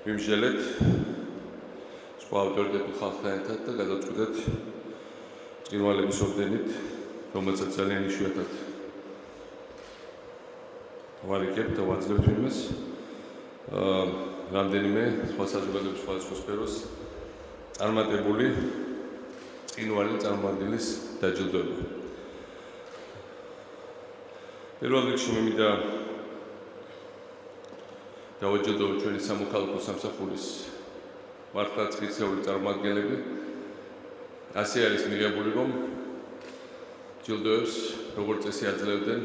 ვიმსჯელეთ სხვა ავტორიტეტულ ხალხთან ერთად და გადავწყვიტეთ ბრწყინვალების ორდენით, რომელსაც ძალიან იშვიათად ვარიგებთ და ვაძლევთ იმას რამდენიმე სხვა საზოგადოების სხვადასხვა სფეროს წარმატებული ბრწყინვალე წარმომადგენლის დაჯილდოება. პირველ რიგში მე მინდა დავაჯილდოვო ჩვენი სამოქალაქო სამსახურის მართლაც ღირსეული წარმომადგენლები. ასე არის მიღებული, რომ ჯილდოებს როგორც წესი აძლევდნენ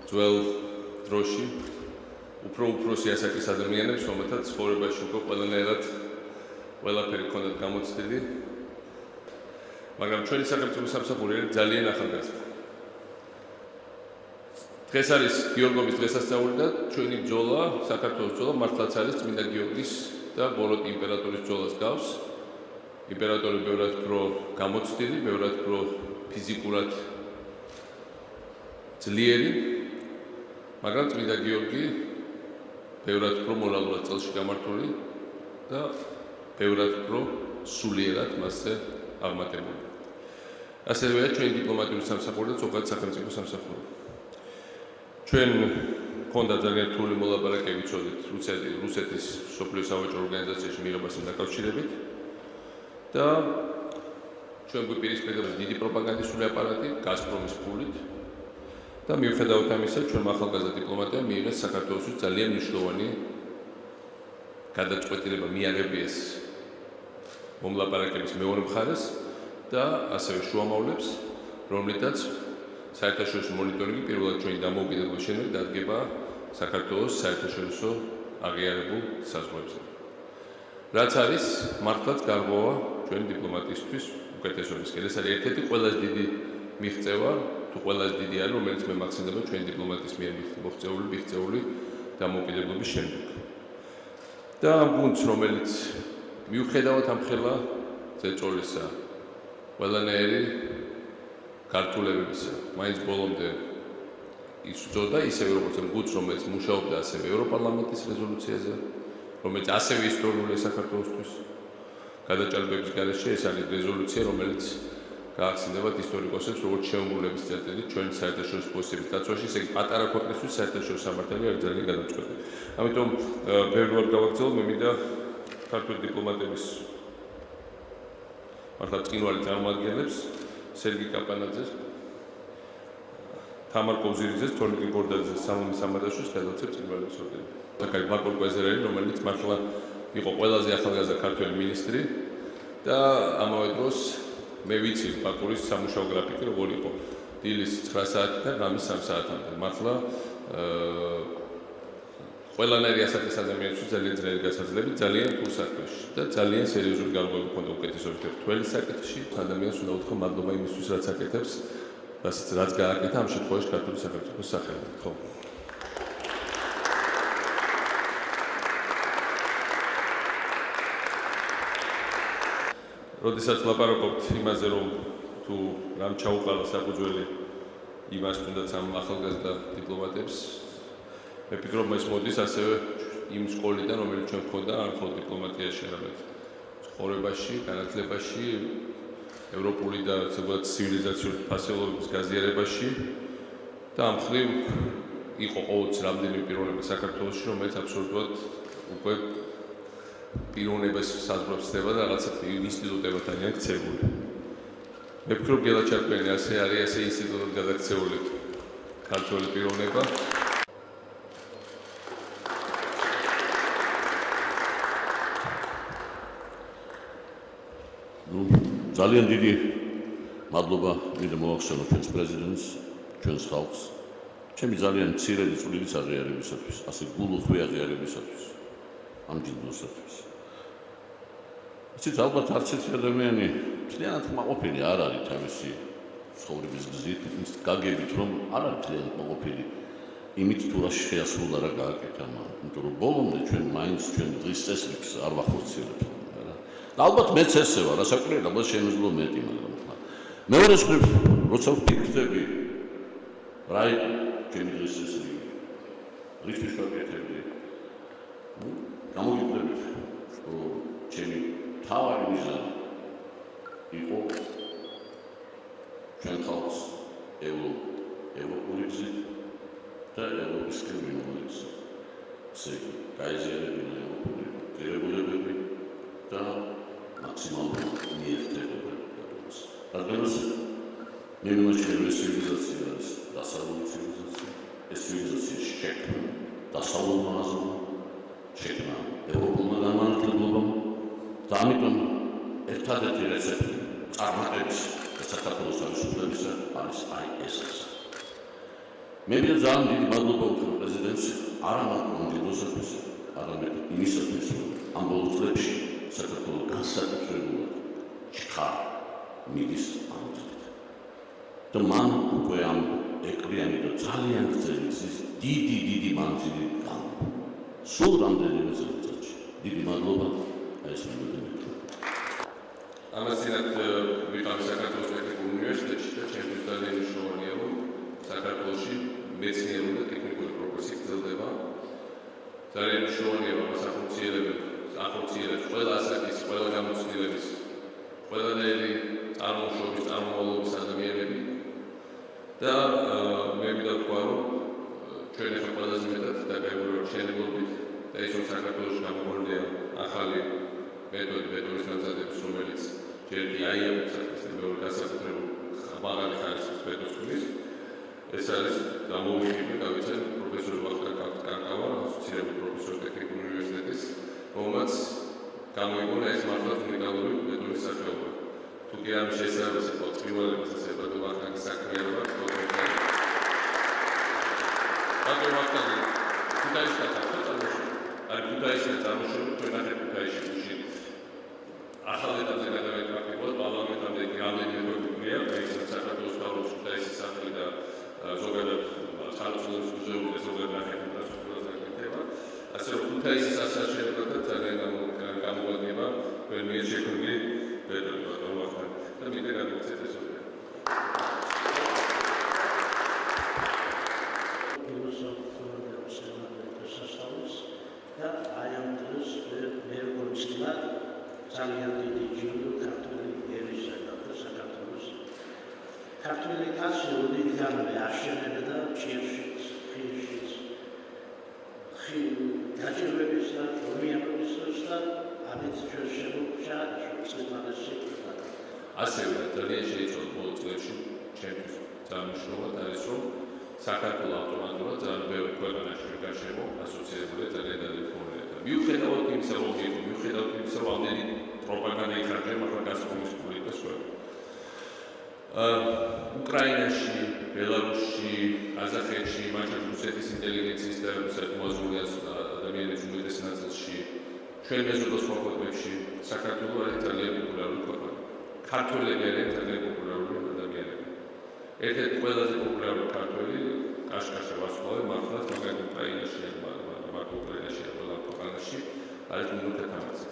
ძველ დროში უფრო უფროსი ასაკის ადამიანებს, რომელთაც ცხოვრებაში უკვე ყველანაირად ყველაფერი ჰქონდათ გამოცდილი, მაგრამ ჩვენი სახელმწიფო სამსახური არის ძალიან ახალგაზრდა. დღეს არის გიორგობის დღესასწაული და ჩვენი ბრძოლა, საქართველოს ბრძოლა მართლაც არის წმინდა გიორგის და ბოროტ იმპერატორის ბრძოლას გავს. იმპერატორი ბევრად უფრო გამოცდილი, ბევრად უფრო ფიზიკურად ძლიერი, მაგრამ წმინდა გიორგი ბევრად უფრო მორალურად წელში გამართული და ბევრად უფრო სულიერად მასზე აღმატებული. ასევეა ჩვენი დიპლომატიური სამსახური და ზოგადად სახელმწიფო სამსახური. ჩვენ ჰქონდა ძალიან რთული მოლაპარაკებები ცოდით რუსეთის მსოფლიო სავაჭრო ორგანიზაციაში მიღებასთან დაკავშირებით და ჩვენ გვიპირისპირდა დიდი პროპაგანდისტული აპარატი გაზპრომის ფულით და მიუხედავად ამისა ჩვენ ახალგაზრდა დიპლომატია მიიღეს საქართველოსთვის ძალიან მნიშვნელოვანი გადაწყვეტილება მიაღებიეს მომლაპარაკების მეორე მხარეს და ასევე შუამავლებს, რომლითაც საერთაშორისო მონიტორინგი პირველად ჩვენი დამოუკიდებლობის შემდეგ დადგება საქართველოს საერთაშორისო აღიარებულ საზღვრებზე. რაც არის მართლაც გარღვევა ჩვენი დიპლომატიისთვის უკეთესობისკენ. ეს არის ერთ-ერთი ყველაზე დიდი მიღწევა, თუ ყველაზე დიდი არის, რომელიც მე მახსენდება ჩვენი დიპლომატიის მიერ მიღწეული დამოუკიდებლობის შემდეგ. და ამ გუნდს, რომელიც მიუხედავად ამ ხელა ზეწოლისა, ყველანაირი გართულებებისა, მაინც ბოლომდე იბრძოდა ისევე როგორც ამ გუნდს, რომელიც მუშაობდა ასევე ევროპარლამენტის რეზოლუციაზე, რომელიც ასევე ისტორიულია საქართველოსთვის. გადაჭარბების გარეშე ეს არის რეზოლუცია, რომელიც გაახსენებათ ისტორიკოსებს, როგორც შეუმრავლების წერტილი ჩვენი საერთაშორისო პოზიციების დაცვაში, ესე იგი პატარა ქვეყნისთვის საერთაშორისო სამართალი არის ძალიან გადამწყვეტი. ამიტომ ბევრი რამ გავაგრძელო, მე მინდა ქართული დიპლომატების მართლა ბრწყინვალე წარმომადგენლებს სერგი კაპანაძეს, თამარ კობზირიძეს, თორნიკე გორდაძეს, სამონი სამადაშვილს გადავწევ ბრწყინვალების ორდენი. საკაი ბაკურ კვეზერელი, რომელიც მართლა იყო ყველაზე ახალგაზრდა ქართველი მინისტრი და ამავე დროს მე ვიცი ბაკურის სამუშაო გრაფიკი როგორ იყო დილის 9 საათიდან ღამის 3 საათამდე. მართლა ყველანაირი ასაკის ადამიანისთვის ძალიან ძლიერი გასაძლებელი, ძალიან თულ საქმეში და ძალიან სერიოზული გარღვევები ჰქონდა უკეთესობის თვლის საკითხში. ადამიანს უნდა უთხრა მადლობა იმისთვის, რაც აკეთებს, რაც გააკეთა ამ შემთხვევაში ქართული სახელმწიფოს სახელით. ხო. როდესაც ლაპარაკობთ იმაზე, რომ თუ რამ ჩაუყარა საფუძველი იმას თუნდაც ამ ახალგაზრდა დიპლომატებს, მე ვფიქრობ, ეს მოდის ასევე იმ სკოლიდან, რომელიც ჩვენ გვქონდა არ მხოლოდ დიპლომატიაში, არამედ ცხოვრებაში, განათლებაში, ევროპული და ზოგადად ცივილიზაციური ფასეულობების გაზიარებაში და ამ მხრივ იყო ყოველთვის რამდენიმე პიროვნება საქართველოში, რომელიც აბსოლუტურად უკვე პიროვნებას საზღვრებს ხდება და რაღაცა ინსტიტუტებად არიან ქცეული. მე ვფიქრობ, გელა ჩარკვიანი ასე არის, ასე ინსტიტუტად გადაქცეული ქართველი პიროვნება. ძალიან დიდი მადლობა მინდა მოვახსენო ჩვენს პრეზიდენტს, ჩვენს ხალხს, ჩემი ძალიან მცირედი წვლილიც აღიარებისათვის, ასე გულუხვი აღიარებისათვის, ამ ჯილდოსათვის. ისიც ალბათ არც ერთი ადამიანი მთლიანად კმაყოფილი არ არის თავისი ცხოვრების გზით, იმის გაგებით, რომ არ არის მთლიანად კმაყოფილი იმით, თუ რა შეასრულა, რა გააკეთა მან. იმიტომ რომ ბოლომდე ჩვენ მაინც ჩვენ დღის წესრიგს არ ვახორციელებთ. ალბათ მეც ესე ვარ, რასაკვირველია, ალბათ შემეძლო მეტი, მაგრამ მეორე მხრივ, როცა ვფიქრდები რა იყო ჩემი დღის წესრიგი, რისთვის ვაკეთებდი გამოგიკვირდებით, რომ ჩემი თავარი მიზანი იყო ჩვენ ხალხს ევროპული გზით და ევროპისკენ მინიმალური გზით. ესე იგი, გაიზიარებინა ევროპული ღირებულებები და მაქსიმალური მიერთებობა. რადგანაც მე მიმაჩნევ ეს ცივილიზაცია არის დასავლური ცივილიზაცია, ეს ცივილიზაცია შექმნა დასავლურმა აზრმა, შექმნა ევროპულმა განმანათლებლობამ და ამიტომ ერთადერთი რეცეპტი წარმატების და საქართველოს თავისუფლებისა არის აი ეს. მე ძალიან დიდი მადლობა ვუხმობ პრეზიდენტს არა მარტო მდიდროსათვის, არამედ იმისათვის, რომ ამ ბოლო წლებში საქართველო განსაკუთრებულად ჩქარ მიდის ამ გზით. და მან უკვე ამ ეკრიანი და ძალიან გრძელი გზის დიდი მანძილი გამო. სულ რამდენიმე წელიწადში. დიდი მადლობა აი ეს მომენტი. ამასინათ ვიყავ საქართველოს ტექნიკურ უნივერსიტეტში და ჩემთვის ძალიან მნიშვნელოვანია, რომ საქართველოში მეცნიერული და ტექნიკური პროგრესი გრძელდება. ძალიან მნიშვნელოვანია, რომ მას ახორციელებს ყველა ასაკის, ყველა გამოცდილების, ყველანაირი წარმოშობის, წარმომავლობის ადამიანები და მე მინდა ვთქვა, რომ ჩვენ ახლა ყველაზე მეტად დაკავებულებით და ის რომ საქართველოში გამოგვარდია ახალი მეთოდი ბეტონის დამზადების, რომელიც ჯერ კი აიარებს საკითხს და მეორე განსაკუთრებულ მაღალი ხარისხის ბეტონს ქმნის. ეს არის გამოვიხილე, გავიცან პროფესორ ვახტანგ კაკავა, ასოცირებული პროფესორი ტექნიკურ უნივერსიტეტის, რომელმაც გამოიგონა ეს მართლაც უნიკალური ბეტონის სახეობა. თუ კი ამ შესაძლებელი იყო პირველების ასე ბატონ ვახტანგის საქმიანობა, ბატონ ვახტანგი ქუთაისიდან წარმოშობილი. არის ქუთაისიდან წარმოშობილი, თქვენ ნახეთ ქუთაისში. ახალ ეტაპზე გადავეკრაფიკოთ, პარლამენტამდე რამდენიმე როკი გვია, ეს საქართველოს თავრობის ქუთაისის სახლი და ზოგადად სახელმწიფოს უზეუდეს ზოგადად ნახეთ ინფრასტრუქტურას აკეთება. ასე რომ ქუთაისის ასაშენებლად ძალიან გამოგვადგება თქვენ მიერ შექმნილი ბეტონი ბატონ ვახტანგი და მინდა გადავცეთ ეს ორი. და აი ამ დროს მე როგორც ვთქვა, ძალიან დიდი ჯილდო ქართული ერისა და საქართველოს. ქართული კაცი ოდითგანვე აშენებდა ჭირშიც, ხილშიც, გაჭირვების და რომიანობის დროს და ამით ჩვენ შემოგჭა წლებში. ასევე ძალიან შეიძლება ბოლო წლებში ჩემთვის ძალიან მნიშვნელოვად არის, რომ საქართველოს ავტომატურად ძალიან ბევრი ქვეყანაში გარშემო ასოცირებული ძალიან დადიოხონია. მიუხედავად იმისა, რომ ამდენი პროპაგანდა იხარჯა, მაგრამ გასწრების პოლიტიკას სხვა. უკრაინაში, ბელარუსში, ყაზახეთში, მაშინ რუსეთის ინტელიგენციის და საკმაოზული ადამიანების უმეტეს ნაწილში, ჩვენ მეზობელ სხვა ქვეყნებში საქართველო არის ძალიან პოპულარული ქვეყანა. ქართველები არიან ძალიან პოპულარული ადამიანები. ერთ-ერთი ყველაზე პოპულარული ქართველი კაშკაშა ვარსკვლავი მართლაც მაგალითად უკრაინაში და ყველა ქვეყანაში არის ნინო ქათამაძე.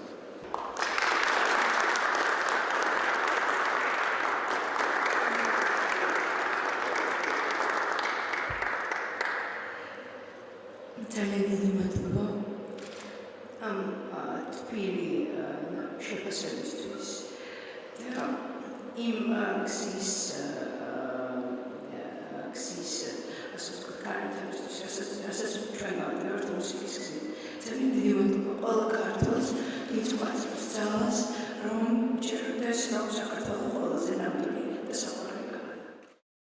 ძალიან დიდი მადლობა ამ თბილი შეფასებისთვის და იმ გზის ასე ვთქვათ, გარანტიისთვის, რასაც ჩვენ გავაკეთებთ მუსიკის გზით. ძალიან დიდი მადლობა ყველა ქართველს, გიწყված ძალას, რომ ჯერ და საქართველოს